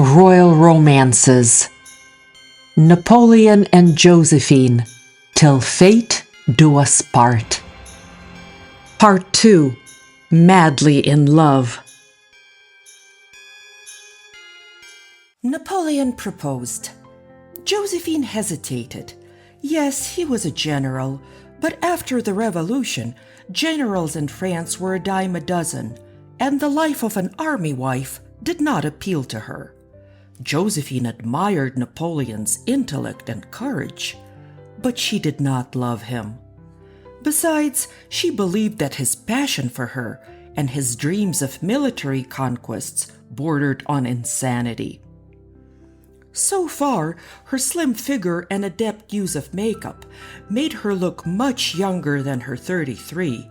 Royal Romances. Napoleon and Josephine, Till Fate Do Us Part. Part 2. Madly in Love. Napoleon proposed. Josephine hesitated. Yes, he was a general, but after the revolution, generals in France were a dime a dozen, and the life of an army wife did not appeal to her. Josephine admired Napoleon's intellect and courage, but she did not love him. Besides, she believed that his passion for her and his dreams of military conquests bordered on insanity. So far, her slim figure and adept use of makeup made her look much younger than her 33,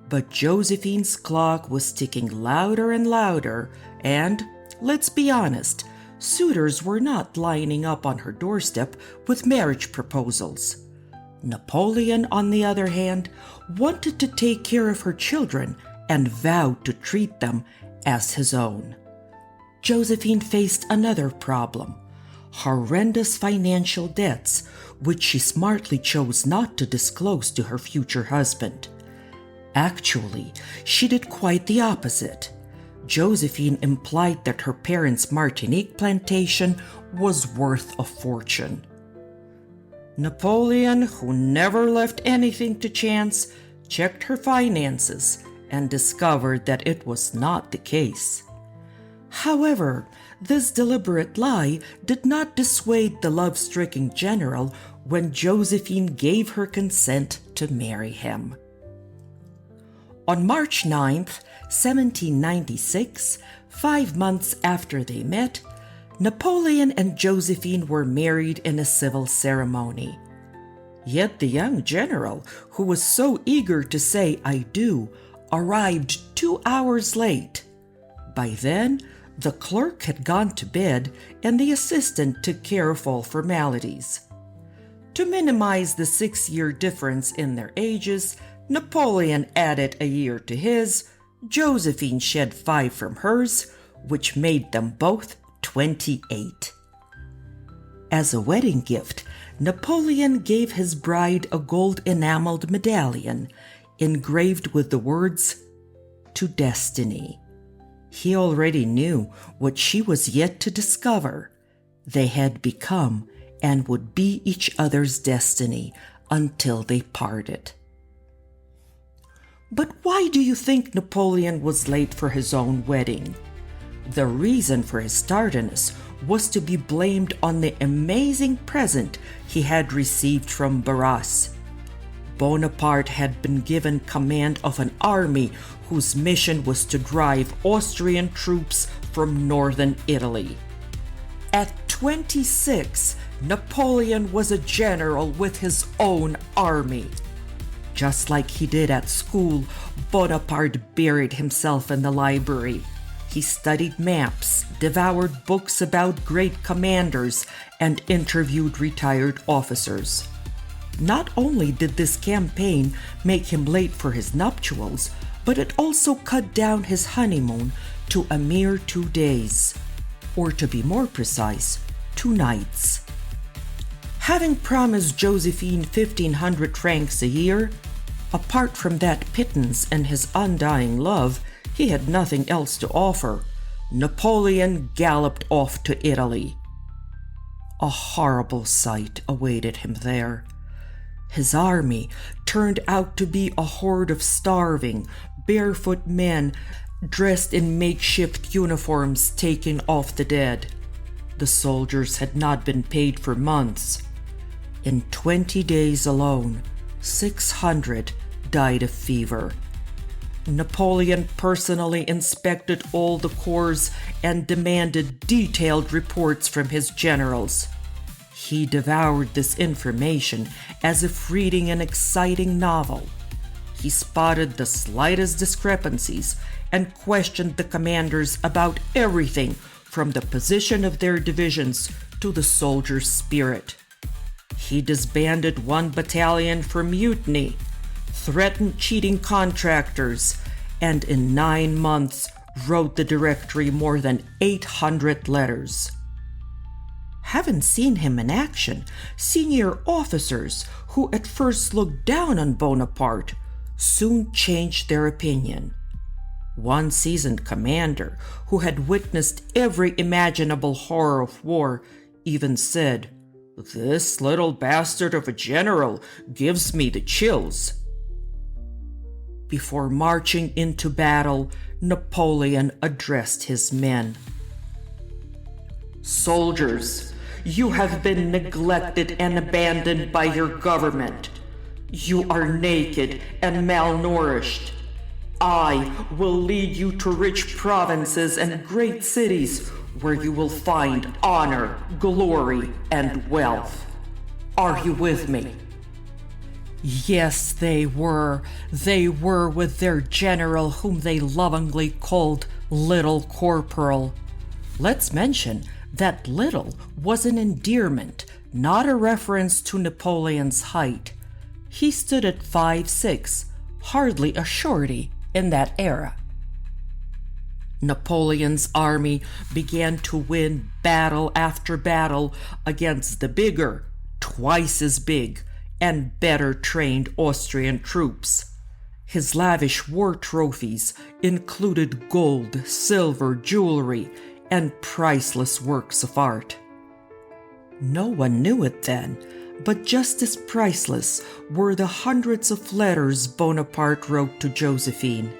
but Josephine's clock was ticking louder and louder, and, let's be honest, suitors were not lining up on her doorstep with marriage proposals. Napoleon, on the other hand, wanted to take care of her children and vowed to treat them as his own. Josephine faced another problem: horrendous financial debts, which she smartly chose not to disclose to her future husband. Actually, she did quite the opposite. Josephine implied that her parents' Martinique plantation was worth a fortune. Napoleon, who never left anything to chance, checked her finances and discovered that it was not the case. However, this deliberate lie did not dissuade the love-stricken general when Josephine gave her consent to marry him. On March 9th, 1796, 5 months after they met, Napoleon and Josephine were married in a civil ceremony. Yet the young general, who was so eager to say "I do," arrived 2 hours late. By then, the clerk had gone to bed and the assistant took care of all formalities. To minimize the 6-year difference in their ages, Napoleon added a year to his, Josephine shed 5 from hers, which made them both 28. As a wedding gift, Napoleon gave his bride a gold enameled medallion engraved with the words, "To Destiny." He already knew what she was yet to discover. They had become and would be each other's destiny until they parted. But why do you think Napoleon was late for his own wedding? The reason for his tardiness was to be blamed on the amazing present he had received from Barras. Bonaparte had been given command of an army whose mission was to drive Austrian troops from northern Italy. At 26, Napoleon was a general with his own army. Just like he did at school, Bonaparte buried himself in the library. He studied maps, devoured books about great commanders, and interviewed retired officers. Not only did this campaign make him late for his nuptials, but it also cut down his honeymoon to a mere 2 days, or to be more precise, 2 nights. Having promised Josephine 1,500 francs a year, apart from that pittance and his undying love, he had nothing else to offer. Napoleon galloped off to Italy. A horrible sight awaited him there. His army turned out to be a horde of starving, barefoot men dressed in makeshift uniforms taking off the dead. The soldiers had not been paid for months. In 20 days alone, 600 died of fever. Napoleon personally inspected all the corps and demanded detailed reports from his generals. He devoured this information as if reading an exciting novel. He spotted the slightest discrepancies and questioned the commanders about everything from the position of their divisions to the soldiers' spirit. He disbanded 1 battalion for mutiny, threatened cheating contractors, and in 9 months wrote the directory more than 800 letters. Having seen him in action, senior officers who at first looked down on Bonaparte soon changed their opinion. One seasoned commander who had witnessed every imaginable horror of war even said, "This little bastard of a general gives me the chills." Before marching into battle, Napoleon addressed his men. "Soldiers, you have been neglected and abandoned by your government. You are naked and malnourished. I will lead you to rich provinces and great cities where you will find honor, glory, and wealth. Are you with me?" Yes, they were. They were with their general, whom they lovingly called Little Corporal. Let's mention that little was an endearment, not a reference to Napoleon's height. He stood at 5'6", hardly a shorty in that era. Napoleon's army began to win battle after battle against the bigger, twice as big, and better trained Austrian troops. His lavish war trophies included gold, silver, jewelry, and priceless works of art. No one knew it then, but just as priceless were the hundreds of letters Bonaparte wrote to Josephine.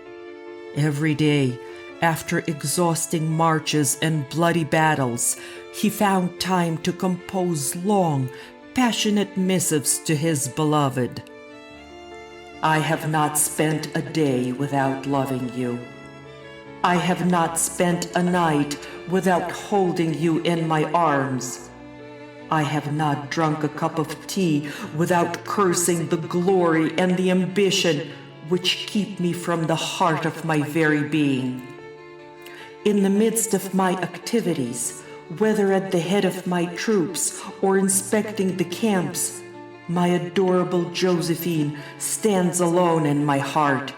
Every day, after exhausting marches and bloody battles, he found time to compose long, passionate missives to his beloved. "I have not spent a day without loving you. I have not spent a night without holding you in my arms. I have not drunk a cup of tea without cursing the glory and the ambition which keep me from the heart of my very being. In the midst of my activities, whether at the head of my troops or inspecting the camps, my adorable Josephine stands alone in my heart.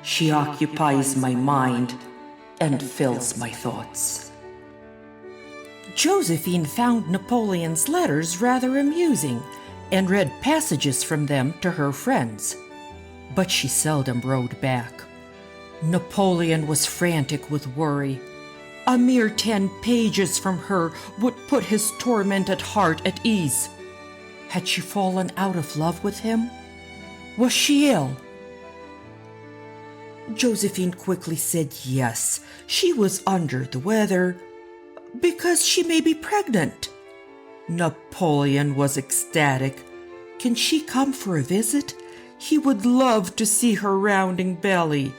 She occupies my mind and fills my thoughts." Josephine found Napoleon's letters rather amusing and read passages from them to her friends. But she seldom wrote back. Napoleon was frantic with worry. A mere 10 pages from her would put his tormented heart at ease. Had she fallen out of love with him? Was she ill? Josephine quickly said yes, she was under the weather, because she may be pregnant. Napoleon was ecstatic. Can she come for a visit? He would love to see her rounding belly.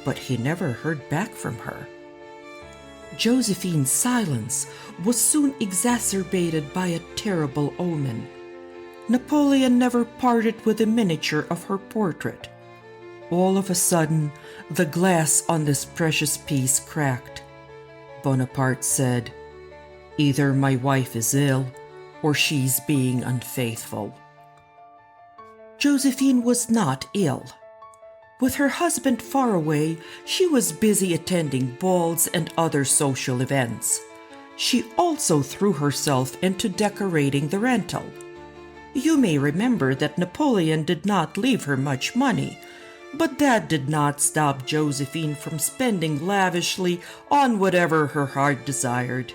But he never heard back from her. Josephine's silence was soon exacerbated by a terrible omen. Napoleon never parted with a miniature of her portrait. All of a sudden, the glass on this precious piece cracked. Bonaparte said, "Either my wife is ill, or she's being unfaithful." Josephine was not ill. With her husband far away, she was busy attending balls and other social events. She also threw herself into decorating the rental. You may remember that Napoleon did not leave her much money, but that did not stop Josephine from spending lavishly on whatever her heart desired.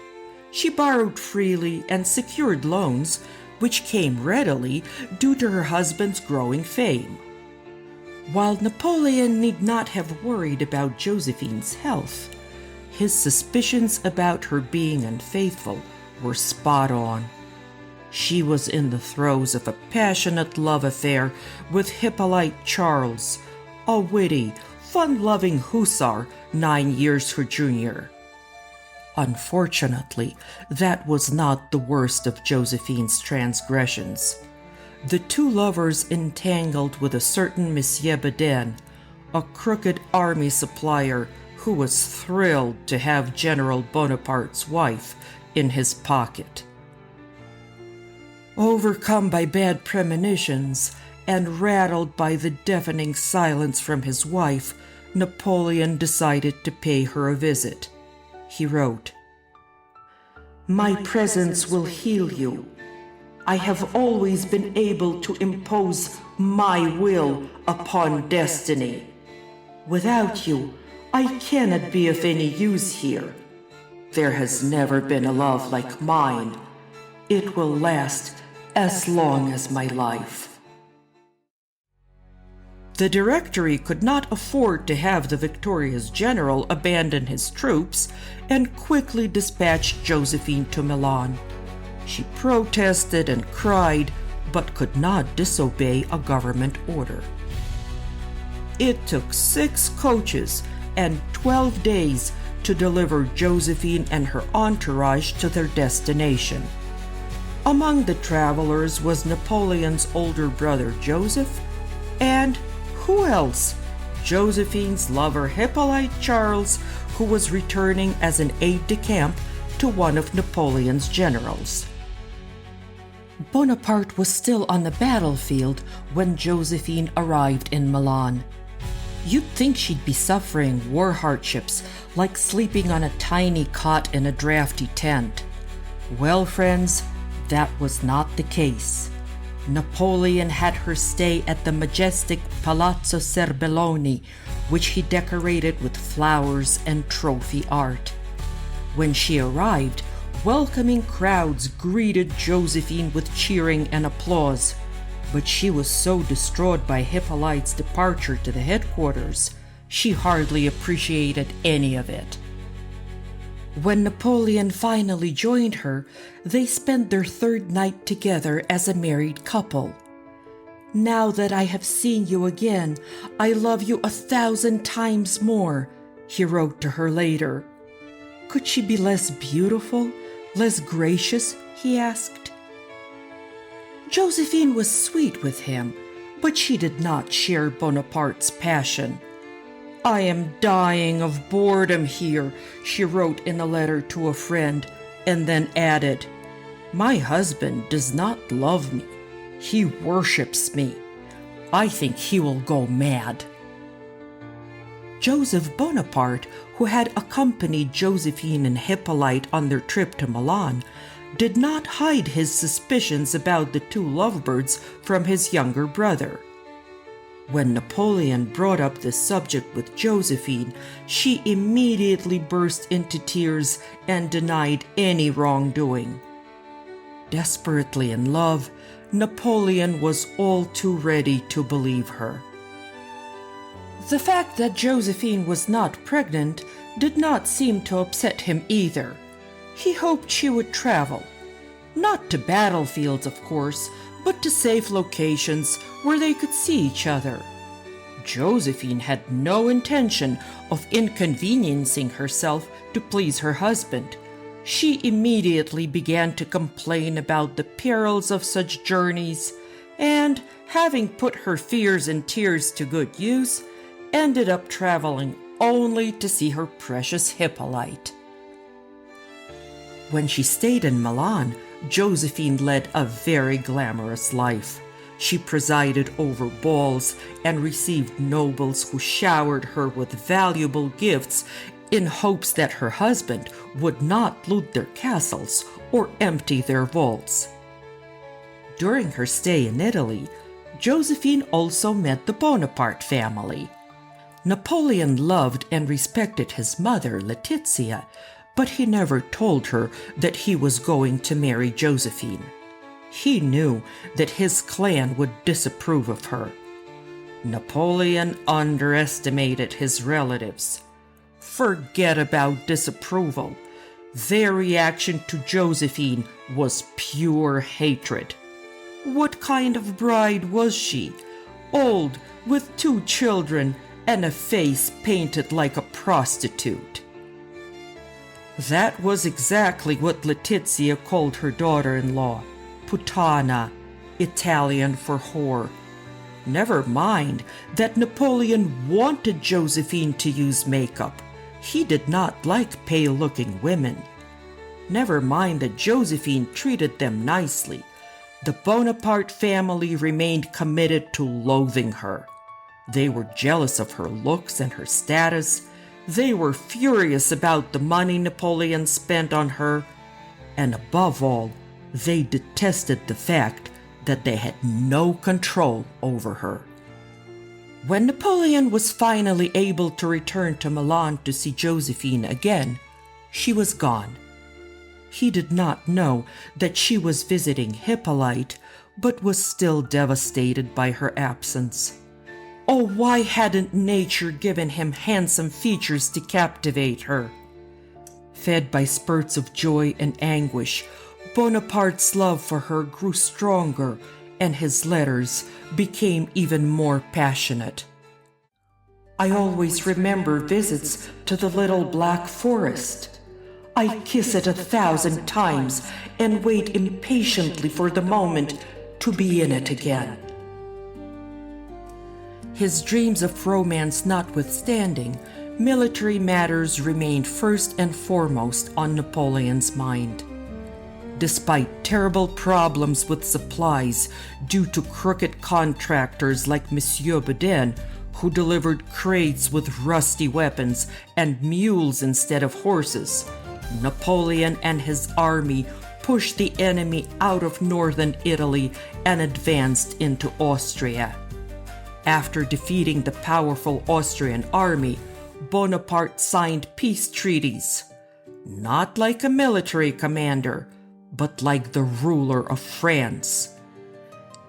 She borrowed freely and secured loans, which came readily due to her husband's growing fame. While Napoleon need not have worried about Josephine's health, his suspicions about her being unfaithful were spot on. She was in the throes of a passionate love affair with Hippolyte Charles, a witty, fun-loving hussar 9 years her junior. Unfortunately, that was not the worst of Josephine's transgressions. The two lovers entangled with a certain Monsieur Baden, a crooked army supplier who was thrilled to have General Bonaparte's wife in his pocket. Overcome by bad premonitions and rattled by the deafening silence from his wife, Napoleon decided to pay her a visit. He wrote, "My presence will heal you. I have always been able to impose my will upon destiny. Without you, I cannot be of any use here. There has never been a love like mine. It will last as long as my life." The Directory could not afford to have the victorious general abandon his troops and quickly dispatched Josephine to Milan. She protested and cried, but could not disobey a government order. It took 6 coaches and 12 days to deliver Josephine and her entourage to their destination. Among the travelers was Napoleon's older brother Joseph, and who else? Josephine's lover Hippolyte Charles, who was returning as an aide-de-camp to one of Napoleon's generals. Bonaparte was still on the battlefield when Josephine arrived in Milan. You'd think she'd be suffering war hardships, like sleeping on a tiny cot in a drafty tent. Well, friends, that was not the case. Napoleon had her stay at the majestic Palazzo Serbelloni, which he decorated with flowers and trophy art. When she arrived, welcoming crowds greeted Josephine with cheering and applause, but she was so distraught by Hippolyte's departure to the headquarters, she hardly appreciated any of it. When Napoleon finally joined her, they spent their 3rd night together as a married couple. "Now that I have seen you again, I love you 1,000 times more," he wrote to her later. Could she be less beautiful, less gracious? He asked. Josephine was sweet with him, but she did not share Bonaparte's passion. "I am dying of boredom here," she wrote in a letter to a friend, and then added, "My husband does not love me. He worships me. I think he will go mad." Joseph Bonaparte, who had accompanied Josephine and Hippolyte on their trip to Milan, did not hide his suspicions about the 2 lovebirds from his younger brother. When Napoleon brought up this subject with Josephine, she immediately burst into tears and denied any wrongdoing. Desperately in love, Napoleon was all too ready to believe her. The fact that Josephine was not pregnant did not seem to upset him either. He hoped she would travel. Not to battlefields, of course, but to safe locations where they could see each other. Josephine had no intention of inconveniencing herself to please her husband. She immediately began to complain about the perils of such journeys, and, having put her fears and tears to good use, ended up traveling only to see her precious Hippolyte. When she stayed in Milan, Josephine led a very glamorous life. She presided over balls and received nobles who showered her with valuable gifts in hopes that her husband would not loot their castles or empty their vaults. During her stay in Italy, Josephine also met the Bonaparte family. Napoleon loved and respected his mother, Letizia, but he never told her that he was going to marry Josephine. He knew that his clan would disapprove of her. Napoleon underestimated his relatives. Forget about disapproval. Their reaction to Josephine was pure hatred. What kind of bride was she? Old, with 2 children, and a face painted like a prostitute. That was exactly what Letizia called her daughter-in-law, puttana, Italian for whore. Never mind that Napoleon wanted Josephine to use makeup. He did not like pale-looking women. Never mind that Josephine treated them nicely. The Bonaparte family remained committed to loathing her. They were jealous of her looks and her status. They were furious about the money Napoleon spent on her. And above all, they detested the fact that they had no control over her. When Napoleon was finally able to return to Milan to see Josephine again, she was gone. He did not know that she was visiting Hippolyte, but was still devastated by her absence. Oh, why hadn't nature given him handsome features to captivate her? Fed by spurts of joy and anguish, Bonaparte's love for her grew stronger, and his letters became even more passionate. I always remember visits to the little black forest. I kiss it 1,000 times and wait impatiently for the moment to be in it again. His dreams of romance notwithstanding, military matters remained first and foremost on Napoleon's mind. Despite terrible problems with supplies due to crooked contractors like Monsieur Baudin, who delivered crates with rusty weapons and mules instead of horses, Napoleon and his army pushed the enemy out of northern Italy and advanced into Austria. After defeating the powerful Austrian army, Bonaparte signed peace treaties, not like a military commander, but like the ruler of France.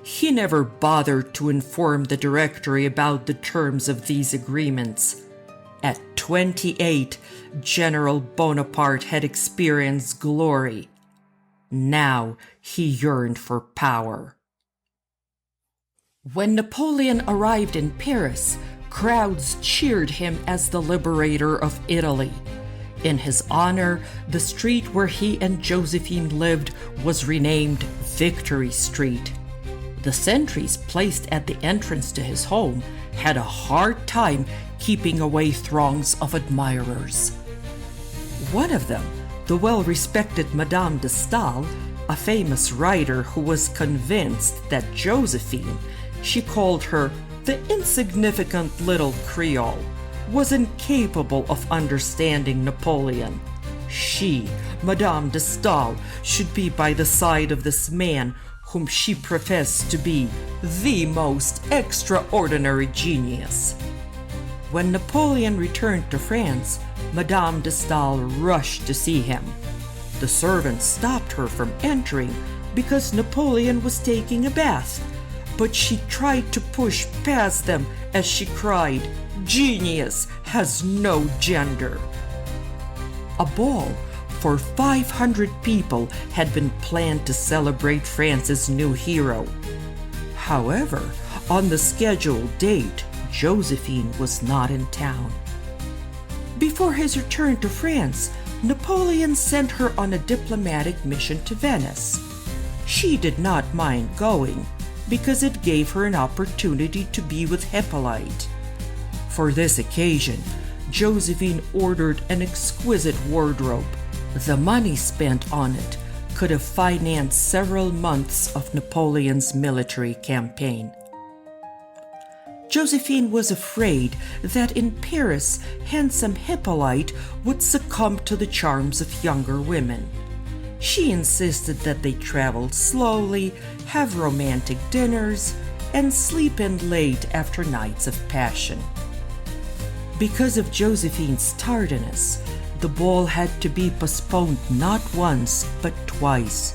He never bothered to inform the Directory about the terms of these agreements. At 28, General Bonaparte had experienced glory. Now he yearned for power. When Napoleon arrived in Paris, crowds cheered him as the liberator of Italy. In his honor, the street where he and Josephine lived was renamed Victory Street. The sentries placed at the entrance to his home had a hard time keeping away throngs of admirers. One of them, the well-respected Madame de Stael, a famous writer who was convinced that Josephine, she called her the insignificant little Creole, was incapable of understanding Napoleon. She, Madame de Stael, should be by the side of this man whom she professed to be the most extraordinary genius. When Napoleon returned to France, Madame de Stael rushed to see him. The servants stopped her from entering because Napoleon was taking a bath, but she tried to push past them as she cried, "Genius has no gender." A ball for 500 people had been planned to celebrate France's new hero. However, on the scheduled date, Josephine was not in town. Before his return to France, Napoleon sent her on a diplomatic mission to Venice. She did not mind going because it gave her an opportunity to be with Hippolyte. For this occasion, Josephine ordered an exquisite wardrobe. The money spent on it could have financed several months of Napoleon's military campaign. Josephine was afraid that in Paris, handsome Hippolyte would succumb to the charms of younger women. She insisted that they travel slowly, have romantic dinners, and sleep in late after nights of passion. Because of Josephine's tardiness, the ball had to be postponed not once, but twice.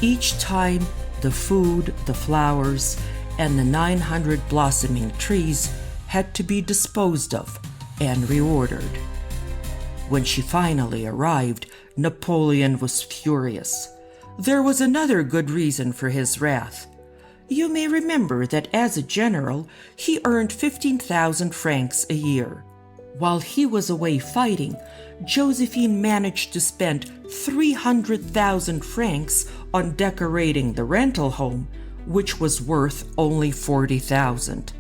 Each time, the food, the flowers, and the 900 blossoming trees had to be disposed of and reordered. When she finally arrived, Napoleon was furious. There was another good reason for his wrath. You may remember that as a general, he earned 15,000 francs a year. While he was away fighting, Josephine managed to spend 300,000 francs on decorating the rental home, which was worth only 40,000.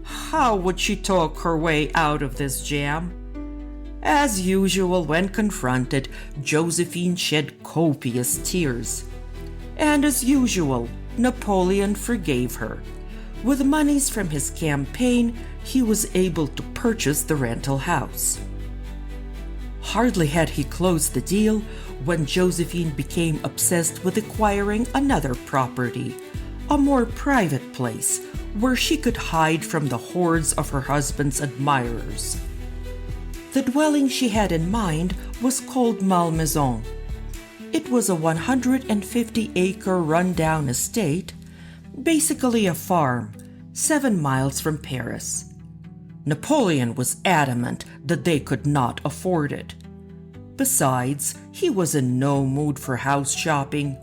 How would she talk her way out of this jam? As usual, when confronted, Josephine shed copious tears. And as usual, Napoleon forgave her. With monies from his campaign, he was able to purchase the rental house. Hardly had he closed the deal when Josephine became obsessed with acquiring another property, a more private place where she could hide from the hordes of her husband's admirers. The dwelling she had in mind was called Malmaison. It was a 150-acre rundown estate, basically a farm, 7 miles from Paris. Napoleon was adamant that they could not afford it. Besides, he was in no mood for house shopping.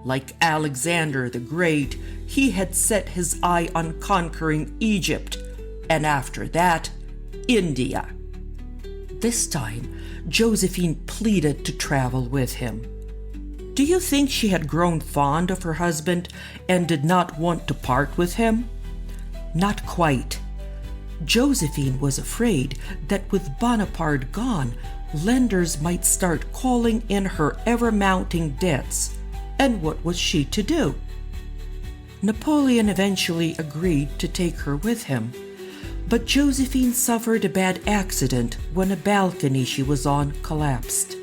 Like Alexander the Great, he had set his eye on conquering Egypt, and after that, India. This time, Josephine pleaded to travel with him. Do you think she had grown fond of her husband and did not want to part with him? Not quite. Josephine was afraid that with Bonaparte gone, lenders might start calling in her ever-mounting debts. And what was she to do? Napoleon eventually agreed to take her with him, but Josephine suffered a bad accident when a balcony she was on collapsed.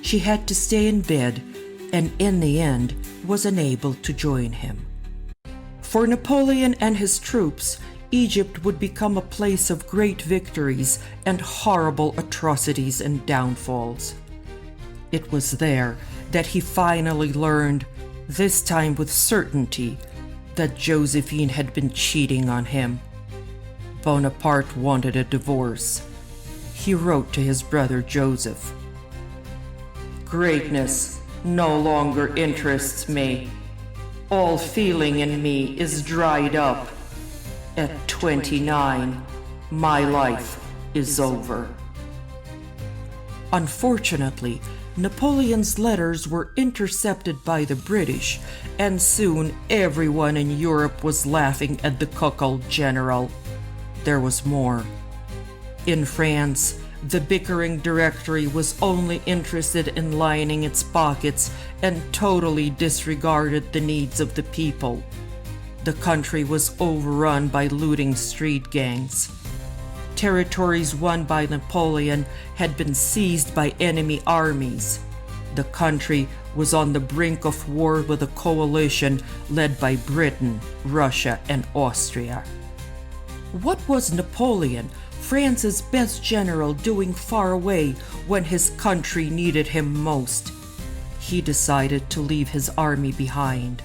She had to stay in bed and in the end was unable to join him. For Napoleon and his troops, Egypt would become a place of great victories and horrible atrocities and downfalls. It was there that he finally learned, this time with certainty, that Josephine had been cheating on him. Bonaparte wanted a divorce. He wrote to his brother Joseph, "Greatness no longer interests me. All feeling in me is dried up. At 29, my life is over." Unfortunately, Napoleon's letters were intercepted by the British, and soon everyone in Europe was laughing at the cuckold general. There was more. In France, the bickering Directory was only interested in lining its pockets and totally disregarded the needs of the people. The country was overrun by looting street gangs. Territories won by Napoleon had been seized by enemy armies. The country was on the brink of war with a coalition led by Britain, Russia, and Austria. What was Napoleon, France's best general, doing far away when his country needed him most? He decided to leave his army behind.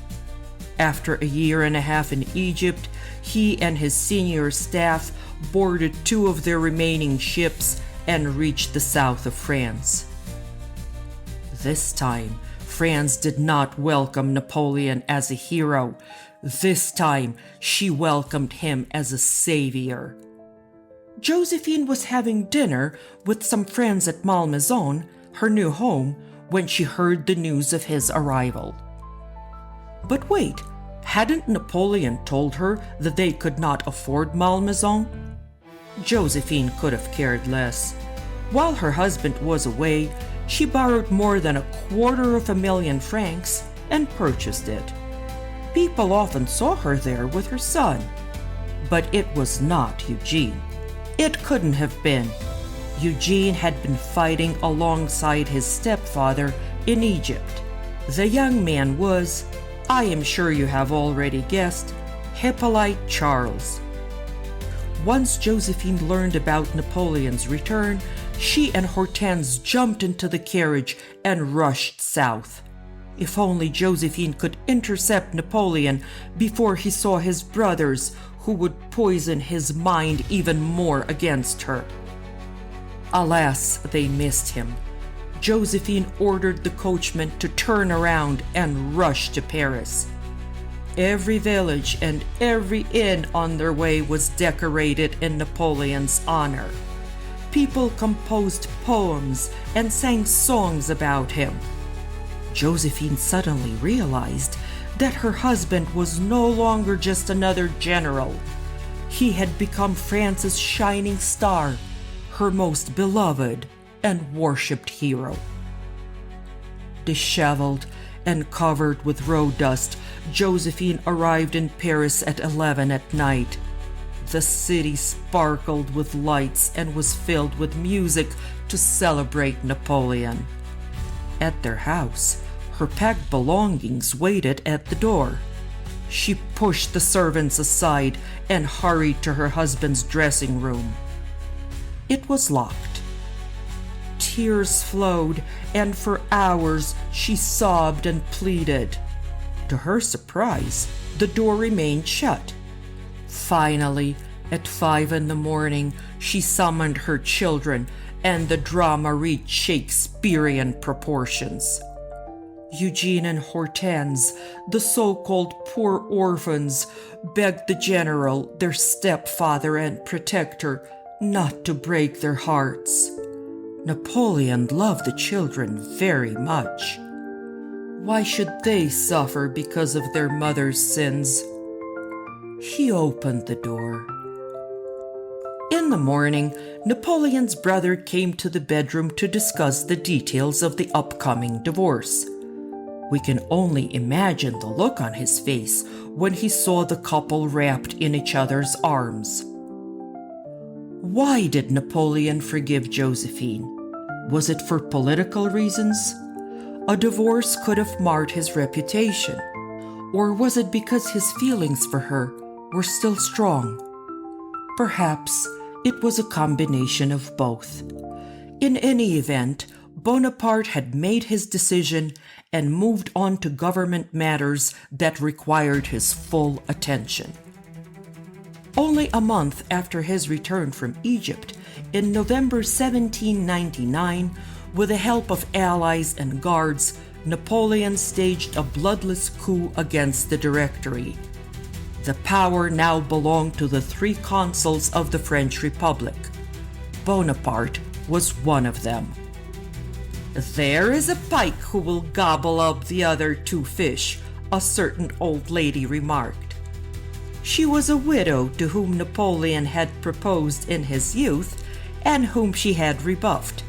After a year and a half in Egypt, he and his senior staff boarded 2 of their remaining ships and reached the south of France. This time, France did not welcome Napoleon as a hero. This time, she welcomed him as a savior. Josephine was having dinner with some friends at Malmaison, her new home, when she heard the news of his arrival. But wait, hadn't Napoleon told her that they could not afford Malmaison? Josephine could have cared less. While her husband was away, she borrowed more than 250,000 francs and purchased it. People often saw her there with her son. But it was not Eugene. It couldn't have been. Eugene had been fighting alongside his stepfather in Egypt. The young man was, I am sure you have already guessed, Hippolyte Charles. Once Josephine learned about Napoleon's return, she and Hortense jumped into the carriage and rushed south. If only Josephine could intercept Napoleon before he saw his brothers, who would poison his mind even more against her. Alas, they missed him. Josephine ordered the coachman to turn around and rush to Paris. Every village and every inn on their way was decorated in Napoleon's honor. People composed poems and sang songs about him. Josephine suddenly realized that her husband was no longer just another general. He had become France's shining star, her most beloved and worshipped hero. Disheveled and covered with road dust, Josephine arrived in Paris at 11 at night. The city sparkled with lights and was filled with music to celebrate Napoleon. At their house, her packed belongings waited at the door. She pushed the servants aside and hurried to her husband's dressing room. It was locked. Tears flowed, and for hours she sobbed and pleaded. To her surprise, the door remained shut. Finally, at 5 a.m, she summoned her children, and the drama reached Shakespearean proportions. Eugene and Hortense, the so-called poor orphans, begged the general, their stepfather and protector, not to break their hearts. Napoleon loved the children very much. Why should they suffer because of their mother's sins? He opened the door. In the morning, Napoleon's brother came to the bedroom to discuss the details of the upcoming divorce. We can only imagine the look on his face when he saw the couple wrapped in each other's arms. Why did Napoleon forgive Josephine? Was it for political reasons? A divorce could have marred his reputation. Or was it because his feelings for her were still strong? Perhaps it was a combination of both. In any event, Bonaparte had made his decision and moved on to government matters that required his full attention. Only a month after his return from Egypt, in November 1799, with the help of allies and guards, Napoleon staged a bloodless coup against the Directory. The power now belonged to the 3 consuls of the French Republic. Bonaparte was one of them. "There is a pike who will gobble up the other 2 fish," a certain old lady remarked. She was a widow to whom Napoleon had proposed in his youth and whom she had rebuffed.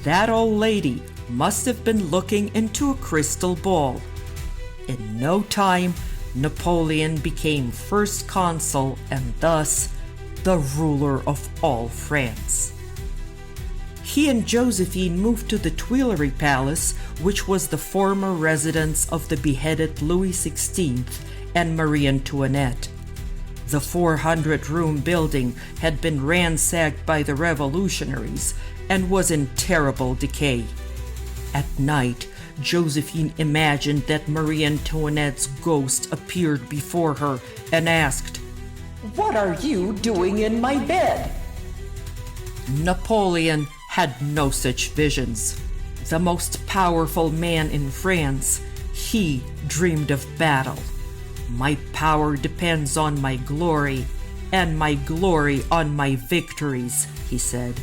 That old lady must have been looking into a crystal ball. In no time, Napoleon became first consul and thus the ruler of all France. He and Josephine moved to the Tuileries Palace, which was the former residence of the beheaded Louis XVI and Marie Antoinette. The 400-room building had been ransacked by the revolutionaries and was in terrible decay. At night, Josephine imagined that Marie Antoinette's ghost appeared before her and asked, "What are you doing in my bed?" Napoleon had no such visions. The most powerful man in France, he dreamed of battle. "My power depends on my glory, and my glory on my victories," he said.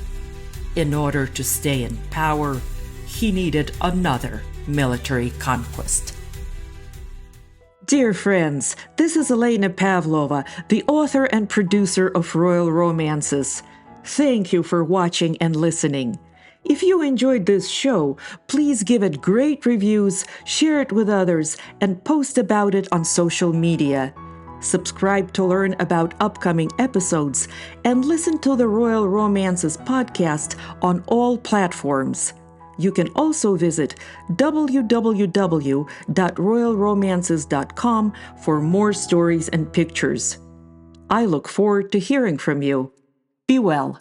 In order to stay in power, he needed another military conquest. Dear friends, this is Elena Pavlova, the author and producer of Royal Romances. Thank you for watching and listening. If you enjoyed this show, please give it great reviews, share it with others, and post about it on social media. Subscribe to learn about upcoming episodes, and listen to the Royal Romances podcast on all platforms. You can also visit www.royalromances.com for more stories and pictures. I look forward to hearing from you. Be well.